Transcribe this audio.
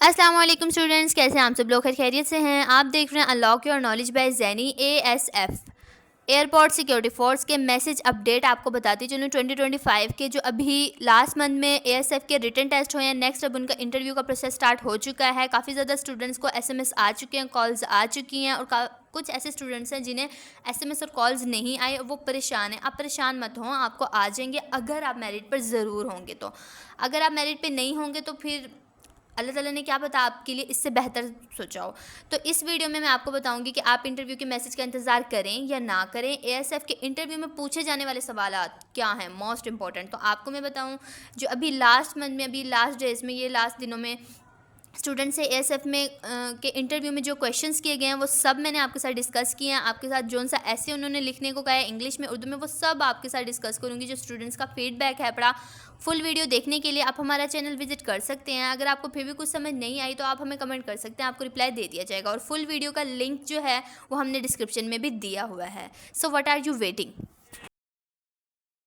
अस्सलाम वालेकुम स्टूडेंट्स, कैसे हैं आप सब लोग? खैरियत से हैं? आप देख रहे हैं unlock your knowledge by Zaini ASF airport security force के मैसेज अपडेट आपको बताती चलूँ। 2025 के जो अभी लास्ट मंथ में ASF के रिटन टेस्ट हुए हैं, नेक्स्ट अब उनका इंटरव्यू का प्रोसेस स्टार्ट हो चुका है। काफ़ी ज़्यादा स्टूडेंट्स को SMS आ चुके हैं, कॉल्स आ चुकी हैं और कुछ ऐसे स्टूडेंट्स हैं जिन्हें SMS और कॉल्स नहीं आए, वो परेशान हैं। आप परेशान मत हो, आपको आ जाएंगे अगर आप मेरिट पर ज़रूर होंगे। तो अगर आप मेरिट पर नहीं होंगे तो फिर अल्लाह ताला ने क्या पता आपके लिए इससे बेहतर सोचा हो। तो इस वीडियो में मैं आपको बताऊंगी कि आप इंटरव्यू के मैसेज का इंतज़ार करें या ना करें। ASF के इंटरव्यू में पूछे जाने वाले सवालात क्या हैं मोस्ट इंपॉर्टेंट। तो आपको मैं बताऊं, जो अभी लास्ट मंथ में, अभी लास्ट डेज में, ये लास्ट दिनों में स्टूडेंट से ASF में के इंटरव्यू में जो क्वेश्चंस किए गए हैं वो सब मैंने आपके साथ डिस्कस किए हैं। आपके साथ जो सा ऐसे उन्होंने लिखने को कहा है इंग्लिश में, उर्दू में, वो सब आपके साथ डिस्कस करूँगी। जो स्टूडेंट्स का फीडबैक है पड़ा, फुल वीडियो देखने के लिए आप हमारा चैनल विजिट कर सकते हैं। अगर आपको फिर भी कुछ समझ नहीं आई तो आप हमें कमेंट कर सकते हैं, आपको रिप्लाई दे दिया जाएगा। और फुल वीडियो का लिंक जो है वो हमने डिस्क्रिप्शन में भी दिया हुआ है। So what are you waiting?